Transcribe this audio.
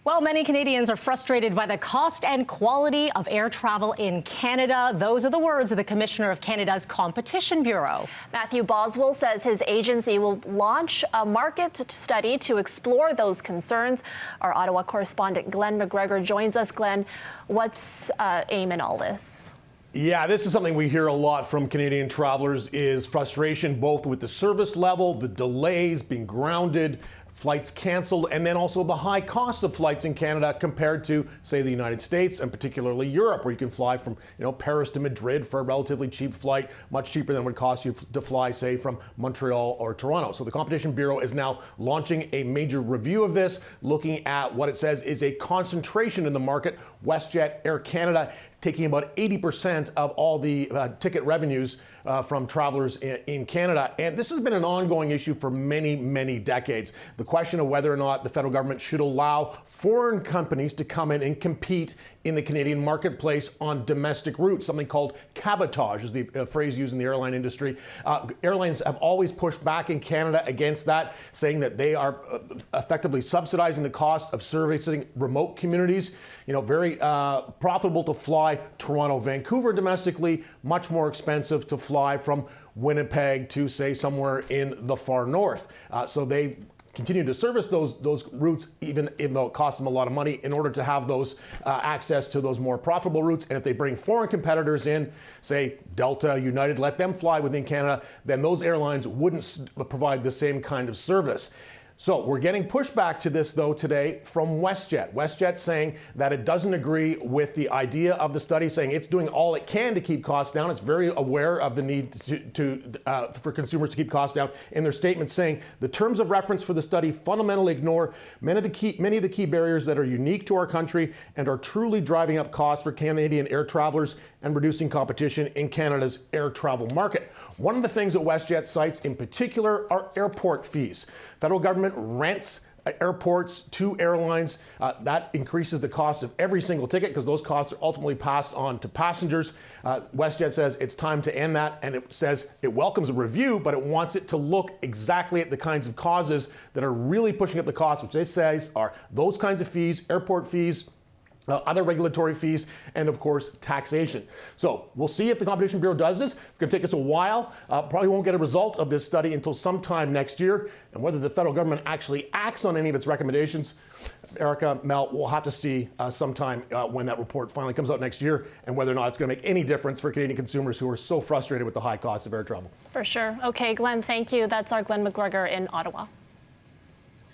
Well, many Canadians are frustrated by the cost and quality of air travel in Canada. Those are the words of the Commissioner of Canada's Competition Bureau. Matthew Boswell says his agency will launch a market study to explore those concerns. Our Ottawa correspondent Glen McGregor joins us. Glen, what's aim in all this? Yeah, this is something we hear a lot from Canadian travelers is frustration both with the service level, the delays, being grounded, flights canceled, and then also the high cost of flights in Canada compared to, say, the United States and particularly Europe, where you can fly from, Paris to Madrid for a relatively cheap flight, much cheaper than it would cost you to fly, say, from Montreal or Toronto. So the Competition Bureau is now launching a major review of this, looking at what it says is a concentration in the market. WestJet, Air Canada, taking about 80% of all the ticket revenues from travelers in Canada. And this has been an ongoing issue for many, many decades. The question of whether or not the federal government should allow foreign companies to come in and compete in the Canadian marketplace on domestic routes, something called cabotage is the phrase used in the airline industry. Airlines have always pushed back in Canada against that, saying that they are effectively subsidizing the cost of servicing remote communities. Very profitable to fly Toronto, Vancouver domestically, much more expensive to fly from Winnipeg to, say, somewhere in the far north. So they continue to service those routes, even though it costs them a lot of money, in order to have those access to those more profitable routes. And if they bring foreign competitors in, say Delta, United, let them fly within Canada, then those airlines wouldn't provide the same kind of service. So we're getting pushback to this, though, today from WestJet. WestJet saying that it doesn't agree with the idea of the study, saying it's doing all it can to keep costs down. It's very aware of the need for consumers to keep costs down. In their statement, saying the terms of reference for the study fundamentally ignore many of the key barriers that are unique to our country and are truly driving up costs for Canadian air travelers and reducing competition in Canada's air travel market. One of the things that WestJet cites in particular are airport fees. Federal government rents airports to airlines. That increases the cost of every single ticket because those costs are ultimately passed on to passengers. WestJet says it's time to end that, and it says it welcomes a review, but it wants it to look exactly at the kinds of causes that are really pushing up the costs, which they say are those kinds of fees, airport fees, other regulatory fees, and of course, taxation. So we'll see if the Competition Bureau does this. It's going to take us a while. Probably won't get a result of this study until sometime next year. And whether the federal government actually acts on any of its recommendations, Erica, Mel, we'll have to see sometime when that report finally comes out next year, and whether or not it's going to make any difference for Canadian consumers who are so frustrated with the high cost of air travel. For sure. Okay, Glenn, thank you. That's our Glen McGregor in Ottawa.